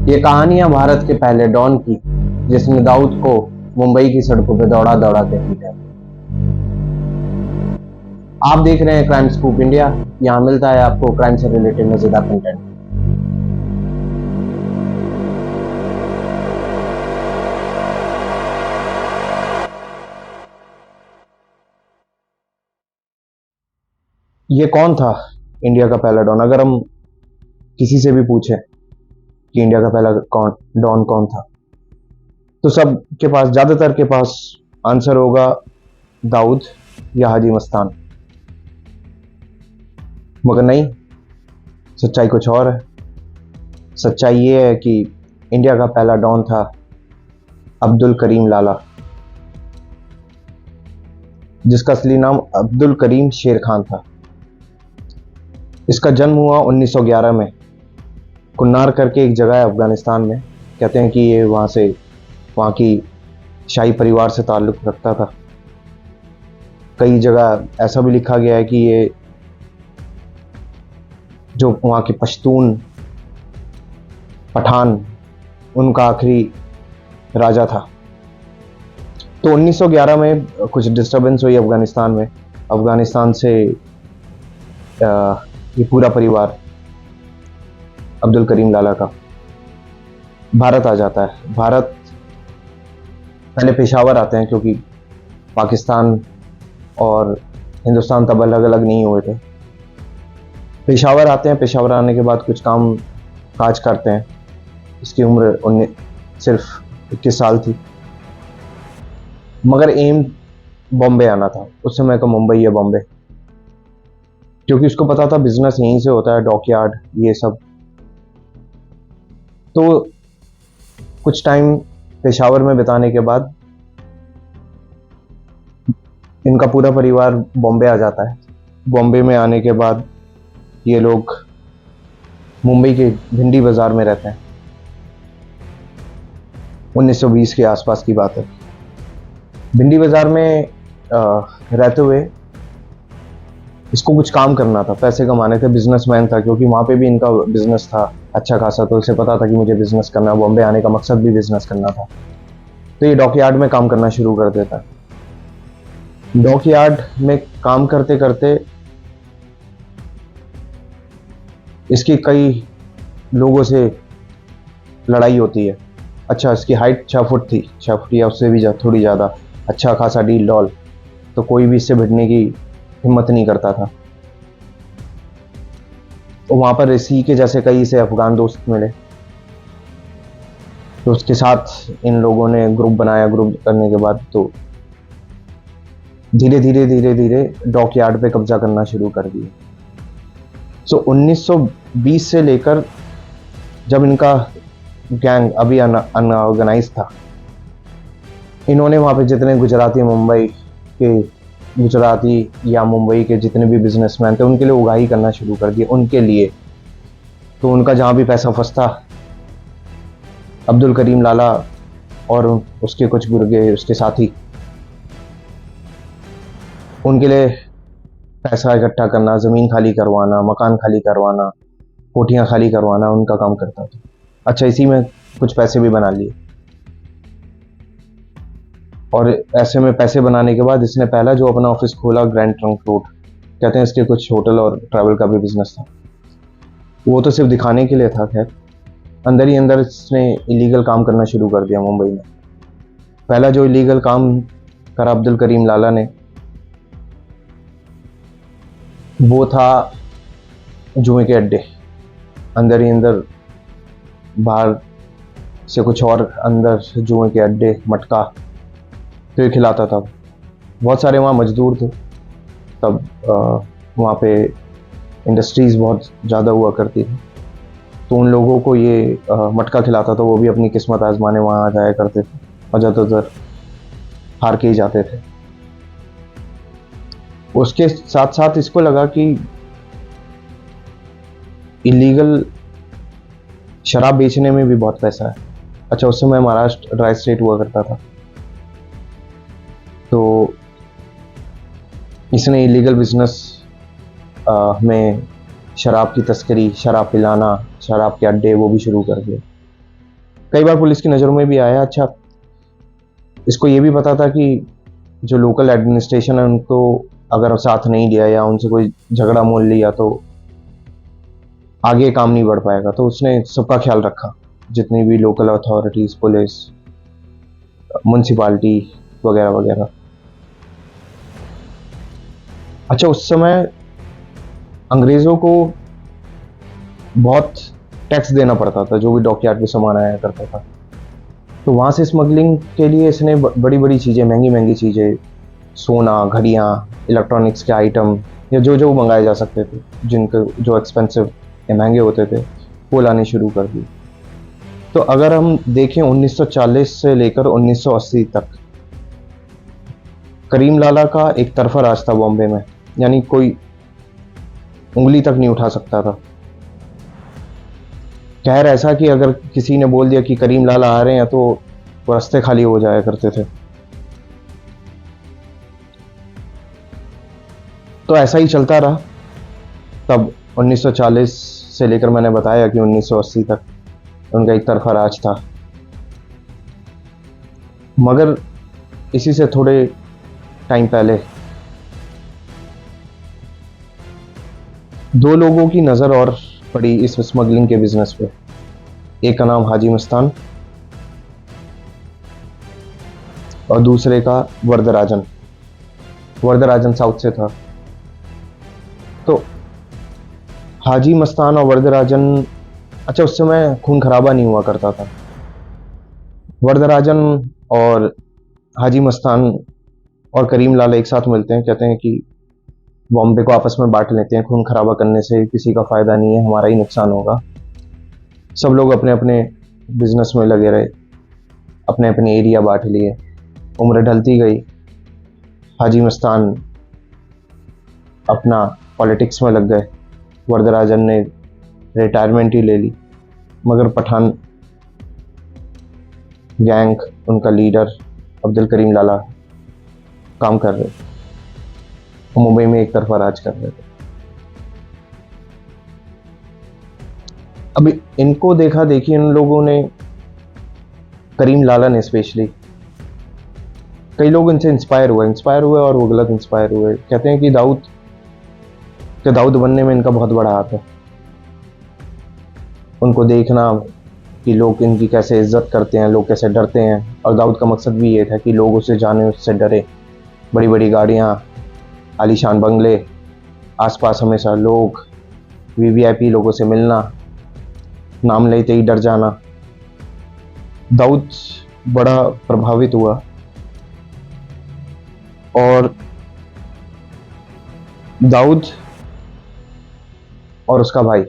ये कहानियां भारत के पहले डॉन की, जिसने दाऊद को मुंबई की सड़कों पे दौड़ा दौड़ा के पीटा। आप देख रहे हैं क्राइम स्कूप इंडिया। यहाँ मिलता है आपको क्राइम से रिलेटेड मजेदार कंटेंट। ये कौन था इंडिया का पहला डॉन? अगर हम किसी से भी पूछें कि इंडिया का पहला डॉन कौन था, तो सब के पास, ज्यादातर के पास आंसर होगा दाऊद या हाजी मस्तान। मगर नहीं, सच्चाई कुछ और है। सच्चाई ये है कि इंडिया का पहला डॉन था अब्दुल करीम लाला, जिसका असली नाम अब्दुल करीम शेर खान था। इसका जन्म हुआ 1911 में कुन्नार करके एक जगह है अफगानिस्तान में। कहते हैं कि ये वहाँ की शाही परिवार से ताल्लुक़ रखता था। कई जगह ऐसा भी लिखा गया है कि ये जो वहाँ के पश्तून पठान, उनका आखिरी राजा था। तो 1911 में कुछ डिस्टर्बेंस हुई अफगानिस्तान में। अफगानिस्तान से ये पूरा परिवार अब्दुल करीम लाला का भारत आ जाता है। भारत पहले पेशावर आते हैं, क्योंकि पाकिस्तान और हिंदुस्तान तब अलग अलग नहीं हुए थे। पेशावर आते हैं, पेशावर आने के बाद कुछ काम काज करते हैं। इसकी उम्र सिर्फ 21 साल थी, मगर एम बॉम्बे आना था। उस समय का मुंबई या बॉम्बे, क्योंकि उसको पता था बिजनेस यहीं से होता है, डॉकयार्ड ये सब। तो कुछ टाइम पेशावर में बिताने के बाद इनका पूरा परिवार बॉम्बे आ जाता है। बॉम्बे में आने के बाद ये लोग मुंबई के भिंडी बाजार में रहते हैं। 1920 के आसपास की बात है। भिंडी बाजार में रहते हुए इसको कुछ काम करना था, पैसे कमाने थे। बिजनेसमैन था, क्योंकि वहाँ पे भी इनका बिजनेस था अच्छा खासा। तो इसे पता था कि मुझे बिजनेस करना है। बॉम्बे आने का मकसद भी बिजनेस करना था। तो ये डॉकयार्ड में काम करना शुरू कर देता है। डॉकयार्ड में काम करते करते इसकी कई लोगों से लड़ाई होती है। अच्छा, इसकी हाइट 6 फुट थी, 6 फुट या उससे भी थोड़ी ज़्यादा। अच्छा खासा डील डॉल, तो कोई भी इससे भिड़ने की हिम्मत नहीं करता था। तो वहाँ पर इसी के जैसे कई से अफगान दोस्त मिले, तो उसके साथ इन लोगों ने ग्रुप बनाया। ग्रुप करने के बाद तो धीरे धीरे धीरे धीरे डॉकयार्ड पे कब्जा करना शुरू कर दिया। सो 1920 से लेकर जब इनका गैंग अभी अनऑर्गेनाइज था, इन्होंने वहाँ पे जितने गुजराती या मुंबई के जितने भी बिजनेसमैन थे, उनके लिए उगाही करना शुरू कर दिया। उनके लिए तो उनका जहाँ भी पैसा फंसता, अब्दुल करीम लाला और उसके कुछ गुर्गे, उसके साथी, उनके लिए पैसा इकट्ठा करना, ज़मीन खाली करवाना, मकान खाली करवाना, कोठियाँ खाली करवाना उनका काम करता था। अच्छा, इसी में कुछ पैसे भी बना लिए। और ऐसे में पैसे बनाने के बाद इसने पहला जो अपना ऑफिस खोला, ग्रैंड ट्रंक रोड, कहते हैं इसके कुछ होटल और ट्रैवल का भी बिजनेस था। वो तो सिर्फ दिखाने के लिए था। खैर, अंदर ही अंदर इसने इलीगल काम करना शुरू कर दिया मुंबई में। पहला जो इलीगल काम करा अब्दुल करीम लाला ने, वो था जुए के अड्डे। अंदर ही अंदर, बाहर से कुछ और अंदर जुए के अड्डे, मटका तो ये खिलाता था। बहुत सारे वहाँ मजदूर थे तब। वहाँ पे इंडस्ट्रीज़ बहुत ज़्यादा हुआ करती थी, तो उन लोगों को ये मटका खिलाता था। वो भी अपनी किस्मत आजमाने वहाँ आ जाया करते थे, और ज़्यादातर हार के ही जाते थे। उसके साथ साथ इसको लगा कि इलीगल शराब बेचने में भी बहुत पैसा है। अच्छा, उस समय महाराष्ट्र ड्राई स्टेट हुआ करता था, तो इसने इलीगल बिजनेस में शराब की तस्करी, शराब पिलाना, शराब के अड्डे वो भी शुरू कर दिए। कई बार पुलिस की नज़रों में भी आया। अच्छा, इसको ये भी पता था कि जो लोकल एडमिनिस्ट्रेशन है उनको अगर साथ नहीं लिया या उनसे कोई झगड़ा मोल लिया तो आगे काम नहीं बढ़ पाएगा, तो उसने सबका ख्याल रखा, जितनी भी लोकल अथॉरिटीज़, पुलिस, म्यूनसिपालिटी वगैरह वगैरह। अच्छा, उस समय अंग्रेज़ों को बहुत टैक्स देना पड़ता था जो भी डॉकयार्ड पे सामान आया करता था, तो वहाँ से स्मगलिंग के लिए इसने बड़ी बड़ी चीज़ें, महंगी महंगी चीज़ें, सोना, घड़ियाँ, इलेक्ट्रॉनिक्स के आइटम या जो जो मंगाए जा सकते थे, जिनके जो एक्सपेंसिव या महंगे होते थे, वो लाने शुरू कर दिए। तो अगर हम देखें 1940 से लेकर 1980 तक करीम लाला का एक तरफा राज था बॉम्बे में, यानी कोई उंगली तक नहीं उठा सकता था। खैर, ऐसा कि अगर किसी ने बोल दिया कि करीम लाला आ रहे हैं तो वो रास्ते खाली हो जाया करते थे। तो ऐसा ही चलता रहा। तब 1940 से लेकर मैंने बताया कि 1980 तक उनका एक तरफा राज था। मगर इसी से थोड़े टाइम पहले दो लोगों की नज़र और पड़ी इस स्मगलिंग के बिजनेस पे। एक का नाम हाजी मस्तान और दूसरे का वरदराजन। वरदराजन साउथ से था। तो हाजी मस्तान और वरदराजन, अच्छा उस समय खून खराबा नहीं हुआ करता था। वरदराजन और हाजी मस्तान और करीम लाला एक साथ मिलते हैं, कहते हैं कि बॉम्बे को आपस में बांट लेते हैं, खून खराबा करने से किसी का फायदा नहीं है, हमारा ही नुकसान होगा। सब लोग अपने अपने बिजनेस में लगे रहे, अपने अपने एरिया बांट लिए। उम्र ढलती गई, हाजी मस्तान अपना पॉलिटिक्स में लग गए, वरदराजन ने रिटायरमेंट ही ले ली। मगर पठान गैंग, उनका लीडर अब्दुल करीम लाला काम कर रहे थे, मुंबई में एक तरफा राज कर रहे थे। अब इनको देखा देखी इन लोगों ने, करीम लाला ने स्पेशली, कई लोग इनसे इंस्पायर हुए और वो गलत इंस्पायर हुए। कहते हैं कि दाऊद बनने में इनका बहुत बड़ा हाथ है। उनको देखना कि लोग इनकी कैसे इज्जत करते हैं, लोग कैसे डरते हैं, और दाऊद का मकसद भी ये था कि लोग उसे जाने, उससे डरे। बड़ी बड़ी गाड़ियाँ, आलीशान बंगले, आसपास हमेशा लोग, वीवीआईपी लोगों से मिलना, नाम लेते ही डर जाना। दाऊद बड़ा प्रभावित हुआ और दाऊद और उसका भाई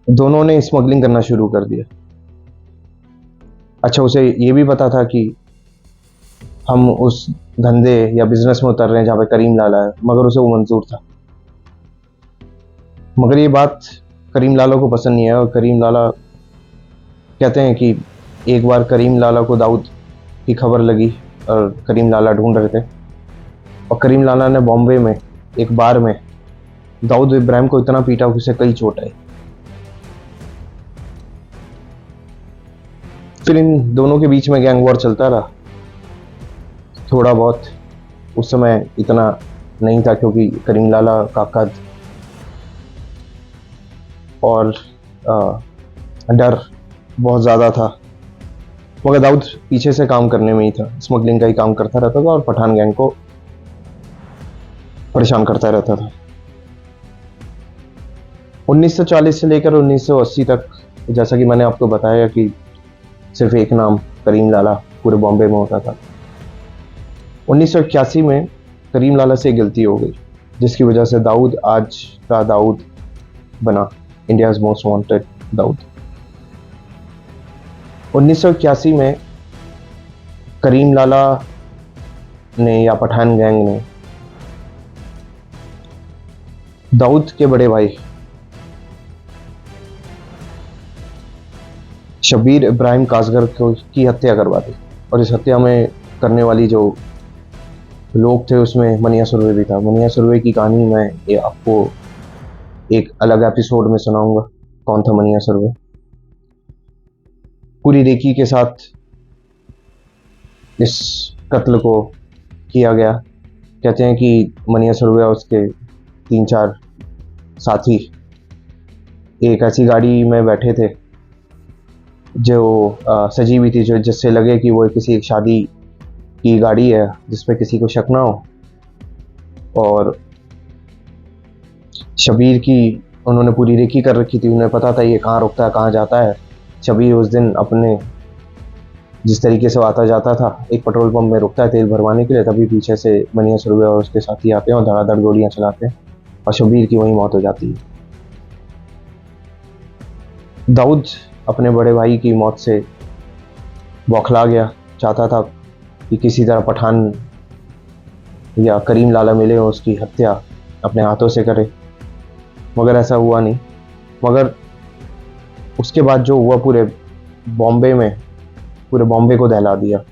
दोनों ने स्मगलिंग करना शुरू कर दिया। अच्छा, उसे ये भी पता था कि हम उस धंधे या बिजनेस में उतर रहे हैं जहाँ पे करीम लाला है, मगर उसे वो मंजूर था। मगर ये बात करीम लाला को पसंद नहीं है और करीम लाला कहते हैं कि एक बार करीम लाला को दाऊद की खबर लगी और करीम लाला ढूंढ रहे थे, और करीम लाला ने बॉम्बे में एक बार में दाऊद इब्राहिम को इतना पीटा कि उसे कई चोट आई। फिर इन दोनों के बीच में गैंग वॉर चलता रहा थोड़ा बहुत। उस समय इतना नहीं था क्योंकि करीम लाला का कद और डर बहुत ज़्यादा था। मगर दाऊद पीछे से काम करने में ही था, स्मगलिंग का ही काम करता रहता था और पठान गैंग को परेशान करता रहता था। 1940 से लेकर 1980 तक, जैसा कि मैंने आपको बताया कि सिर्फ एक नाम करीम लाला पूरे बॉम्बे में होता था। 1981 में करीम लाला से गलती हो गई, जिसकी वजह से दाऊद आज का दाऊद बना, इंडियाज मोस्ट वांटेड दाऊद। 1981 में करीम लाला ने या पठान गैंग ने दाऊद के बड़े भाई शब्बीर इब्राहिम कासगर की हत्या करवा दी। और इस हत्या में करने वाली जो लोग थे उसमें मनिया सुरवे भी था। मनिया सुरवे की कहानी मैं आपको एक अलग एपिसोड में सुनाऊंगा, कौन था मनिया सुरवे। पूरी रेकी के साथ इस कत्ल को किया गया। कहते हैं कि मनिया सुरभि और उसके 3-4 साथी एक ऐसी गाड़ी में बैठे थे जो सजी हुई थी, जो जिससे लगे कि वो किसी एक शादी की गाड़ी है जिसपे किसी को शक ना हो। और शबीर की उन्होंने पूरी रेकी कर रखी थी, उन्हें पता था ये कहाँ रुकता है कहाँ जाता है। शबीर उस दिन अपने जिस तरीके से आता जाता था, एक पेट्रोल पंप में रुकता है तेल भरवाने के लिए, तभी पीछे से मनिया सुरभि और उसके साथी आते हैं और धड़ाधड़ गोलियां चलाते हैं और शबीर की वहीं मौत हो जाती है। दाऊद अपने बड़े भाई की मौत से बौखला गया, चाहता था कि किसी तरह पठान या करीम लाला मिले और उसकी हत्या अपने हाथों से करे, मगर ऐसा हुआ नहीं। मगर उसके बाद जो हुआ पूरे बॉम्बे को दहला दिया।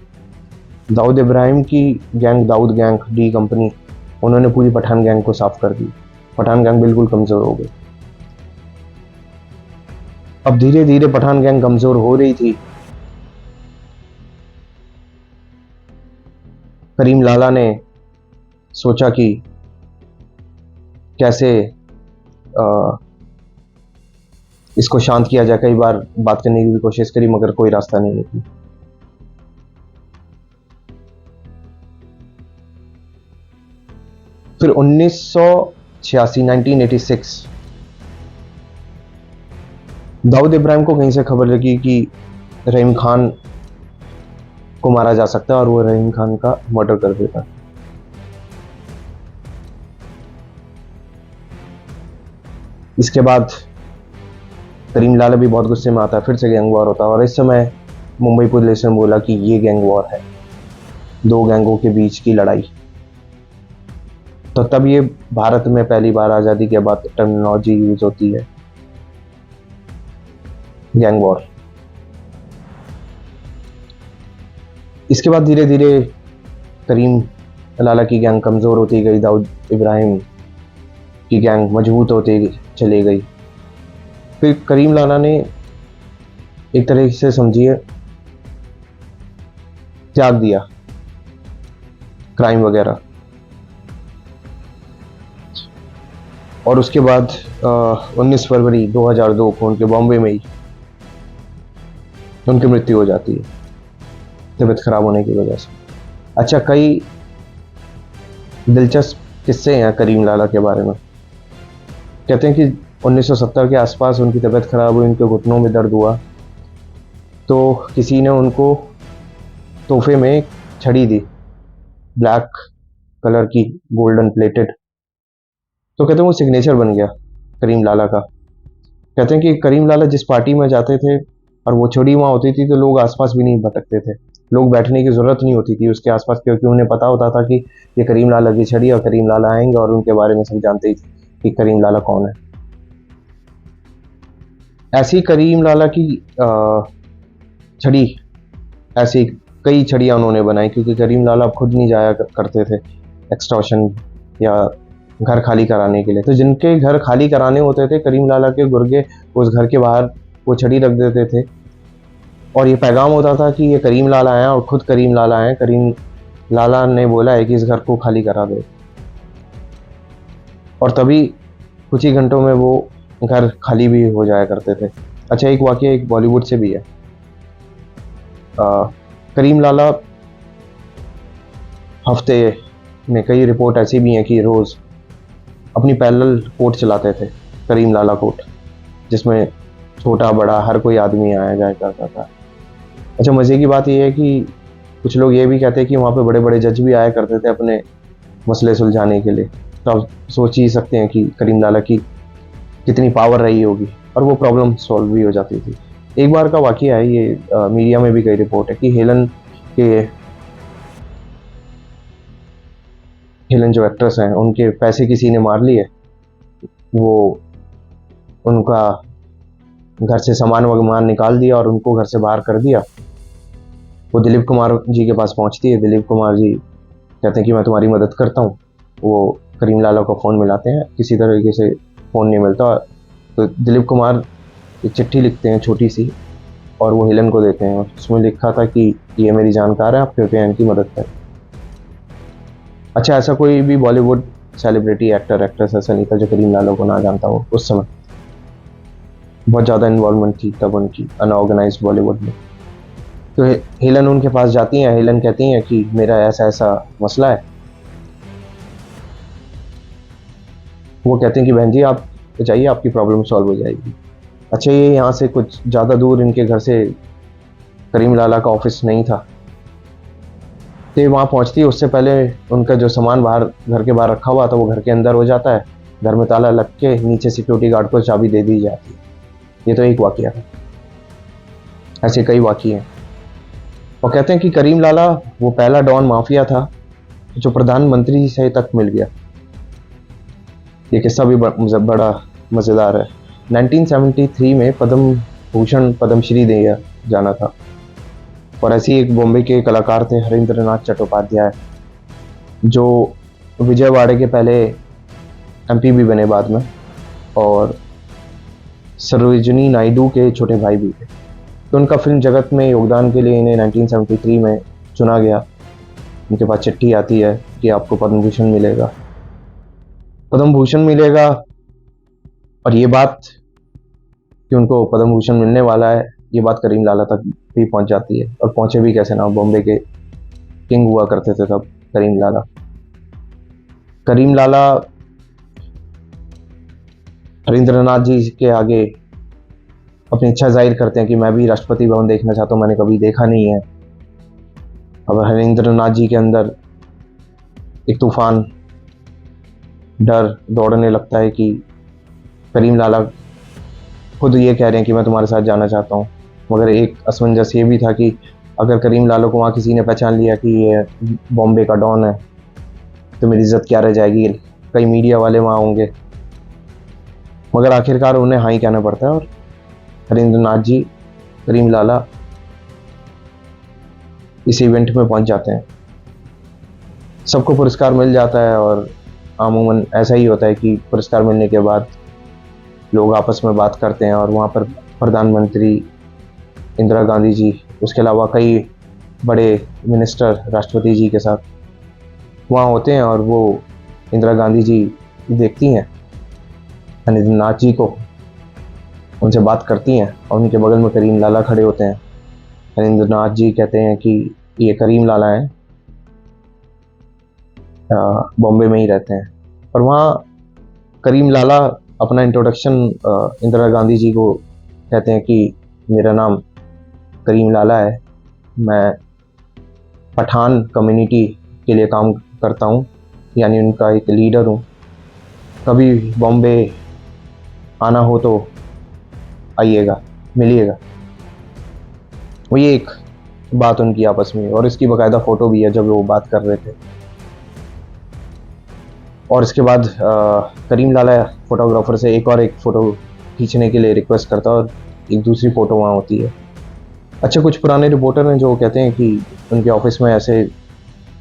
दाऊद इब्राहिम की gang, Dawood gang, D company, उन्होंने पूरी पठान गैंग को साफ कर दी। पठान गैंग बिल्कुल कमज़ोर हो गई। अब धीरे धीरे पठान गैंग कमज़ोर हो रही थी। करीम लाला ने सोचा कि कैसे इसको शांत किया जाए। कई बार बात करने की भी कोशिश करी मगर कोई रास्ता नहीं निकली। फिर 1986 दाऊद इब्राहिम को कहीं से खबर लगी कि रहीम खान को मारा जा सकता है और वो रहीम खान का मर्डर कर देता। इसके बाद करीम लाला भी बहुत गुस्से में आता है, फिर से गैंग वॉर होता है और इस समय मुंबई पुलिस ने बोला कि ये गैंग वॉर है, दो गैंगों के बीच की लड़ाई। तो तब ये भारत में पहली बार आज़ादी के बाद टर्मिनोलॉजी यूज होती है, गैंग वॉर। इसके बाद धीरे धीरे करीम लाला की गैंग कमज़ोर होती गई, दाऊद इब्राहिम की गैंग मजबूत होती चली गई। फिर करीम लाला ने एक तरह से समझिए त्याग दिया क्राइम वगैरह, और उसके बाद 19 फरवरी 2002 को उनके बॉम्बे में ही उनकी मृत्यु हो जाती है तबीयत खराब होने की वजह से। अच्छा, कई दिलचस्प किस्से हैं करीम लाला के बारे में। कहते हैं कि 1970 के आसपास उनकी तबीयत खराब हुई, उनके घुटनों में दर्द हुआ, तो किसी ने उनको तोहफे में एक छड़ी दी, ब्लैक कलर की, गोल्डन प्लेटेड। तो कहते हैं वो सिग्नेचर बन गया करीम लाला का। कहते हैं कि करीम लाला जिस पार्टी में जाते थे और वो छड़ी वहाँ होती थी तो लोग आसपास भी नहीं भटकते थे, लोग बैठने की ज़रूरत नहीं होती थी उसके आसपास, क्योंकि उन्हें पता होता था कि ये करीम लाला की छड़ी और करीम लाला आएंगे, और उनके बारे में सब जानते ही थे कि करीम लाला कौन है। ऐसी करीम लाला की छड़ी, ऐसी कई छड़ियाँ उन्होंने बनाई, क्योंकि करीम लाला खुद नहीं जाया करते थे एक्सटॉर्शन या घर खाली कराने के लिए। तो जिनके घर खाली कराने होते थे, करीम लाला के गुर्गे उस घर के बाहर वो छड़ी रख देते थे और ये पैगाम होता था कि ये करीम लाला आए और खुद करीम लाला आए, करीम लाला ने बोला है कि इस घर को खाली करा दे, और तभी कुछ ही घंटों में वो घर खाली भी हो जाया करते थे। अच्छा, एक वाकया एक बॉलीवुड से भी है। करीम लाला हफ्ते में कई रिपोर्ट ऐसी भी हैं कि रोज़ अपनी पैरेलल कोर्ट चलाते थे, करीम लाला कोर्ट, जिसमें छोटा बड़ा हर कोई आदमी आया जाया करता था। अच्छा, मज़े की बात यह है कि कुछ लोग ये भी कहते हैं कि वहाँ पे बड़े बड़े जज भी आया करते थे अपने मसले सुलझाने के लिए। तो आप सोच ही सकते हैं कि करीम लाला की कितनी पावर रही होगी, और वो प्रॉब्लम सॉल्व भी हो जाती थी। एक बार का वाकया है ये, मीडिया में भी कई रिपोर्ट है कि हेलन जो एक्ट्रेस हैं, उनके पैसे किसी ने मार लिए, वो उनका घर से सामान वगैरह निकाल दिया और उनको घर से बाहर कर दिया। वो दिलीप कुमार जी के पास पहुंचती है, दिलीप कुमार जी कहते हैं कि मैं तुम्हारी मदद करता हूँ। वो करीम लाला को फ़ोन मिलाते हैं, किसी तरीके से फ़ोन नहीं मिलता, तो दिलीप कुमार एक चिट्ठी लिखते हैं छोटी सी, और वो हेलन को देते हैं। और उसमें लिखा था कि ये मेरी जानकार है, आप कृपया इनकी मदद करें। अच्छा, ऐसा कोई भी बॉलीवुड सेलिब्रिटी एक्टर एक्ट्रेस ऐसा नहीं था जो करीम लाला को ना जानता हो। उस समय बहुत ज़्यादा इन्वॉल्वमेंट थी तब उनकी अनऑर्गेनाइज बॉलीवुड में। तो हेलन उनके पास जाती हैं। हेलन कहती हैं कि मेरा ऐसा ऐसा मसला है। वो कहते हैं कि बहन जी आप जाइए, आपकी प्रॉब्लम सॉल्व हो जाएगी। अच्छा, ये यहाँ से कुछ ज़्यादा दूर इनके घर से करीम लाला का ऑफिस नहीं था। तो ये वहाँ पहुँचती है, उससे पहले उनका जो सामान बाहर घर के बाहर रखा हुआ था वो घर के अंदर हो जाता है। घर में ताला लग के नीचे सिक्योरिटी गार्ड को चाबी दे दी जाती है। ये तो एक वाकया है, ऐसे कई वाकये हैं। और कहते हैं कि करीम लाला वो पहला डॉन माफिया था जो प्रधानमंत्री से तक मिल गया। ये किस्सा भी बड़ा मज़ेदार है। 1973 में पद्म भूषण पद्मश्री दिया जाना था। और ऐसे ही एक बॉम्बे के कलाकार थे हरिंद्रनाथ चट्टोपाध्याय, जो विजयवाड़े के पहले एमपी भी बने बाद में, और सरोजिनी नायडू के छोटे भाई भी थे। तो उनका फिल्म जगत में योगदान के लिए इन्हें 1973 में चुना गया। उनके पास चिट्ठी आती है कि आपको पद्म भूषण मिलेगा, पद्म भूषण मिलेगा। और ये बात कि उनको पद्म भूषण मिलने वाला है, ये बात करीम लाला तक भी पहुंच जाती है। और पहुंचे भी कैसे ना, बॉम्बे के किंग हुआ करते थे तब करीम लाला। करीम लाला हरिंद्रनाथ जी के आगे अपनी इच्छा जाहिर करते हैं कि मैं भी राष्ट्रपति भवन देखना चाहता हूँ, मैंने कभी देखा नहीं है। अब हरिंद्रनाथ जी के अंदर एक तूफान डर दौड़ने लगता है कि करीम लाला खुद ये कह रहे हैं कि मैं तुम्हारे साथ जाना चाहता हूँ। मगर एक असमंजस ये भी था कि अगर करीम लाला को वहाँ किसी ने पहचान लिया कि ये बॉम्बे का डॉन है तो मेरी इज्जत क्या रह जाएगी, कई मीडिया वाले वहाँ होंगे। मगर आखिरकार उन्हें हाँ ही कहना पड़ता है और हरिंद्रनाथ जी करीम लाला इस इवेंट में पहुंच जाते हैं। सबको पुरस्कार मिल जाता है और अमूमन ऐसा ही होता है कि पुरस्कार मिलने के बाद लोग आपस में बात करते हैं। और वहाँ पर प्रधानमंत्री इंदिरा गांधी जी, उसके अलावा कई बड़े मिनिस्टर राष्ट्रपति जी के साथ वहाँ होते हैं। और वो इंदिरा गांधी जी देखती हैं हरिंद्रनाथ जी को, उनसे बात करती हैं और उनके बगल में करीम लाला खड़े होते हैं। हरिंद्रनाथ जी कहते हैं कि ये करीम लाला हैं, बॉम्बे में ही रहते हैं। और वहाँ करीम लाला अपना इंट्रोडक्शन इंदिरा गांधी जी को कहते हैं कि मेरा नाम करीम लाला है, मैं पठान कम्युनिटी के लिए काम करता हूँ, यानी उनका एक लीडर हूँ। कभी बॉम्बे आना हो तो आइएगा, मिलिएगा। वो ये एक बात उनकी आपस में, और इसकी बाकायदा फ़ोटो भी है जब वो बात कर रहे थे। और इसके बाद करीम लाला फोटोग्राफर से एक फ़ोटो खींचने के लिए रिक्वेस्ट करता है और एक दूसरी फ़ोटो वहाँ होती है। अच्छा, कुछ पुराने रिपोर्टर हैं जो कहते हैं कि उनके ऑफिस में ऐसे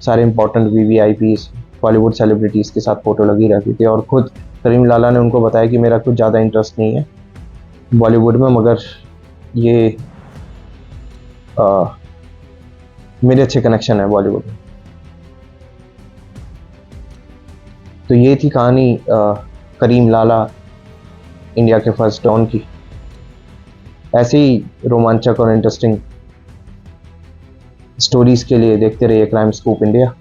सारे इंपॉर्टेंट वीवीआईपीज़ बॉलीवुड सेलिब्रिटीज़ के साथ फ़ोटो लगी रहती थी। और ख़ुद करीम लाला ने उनको बताया कि मेरा कुछ ज़्यादा इंटरेस्ट नहीं है बॉलीवुड में, मगर ये मेरे अच्छे कनेक्शन है बॉलीवुड में। तो ये थी कहानी करीम लाला, इंडिया के फर्स्ट डॉन की। ऐसे ही रोमांचक और इंटरेस्टिंग स्टोरीज़ के लिए देखते रहिए क्राइम स्कूप इंडिया।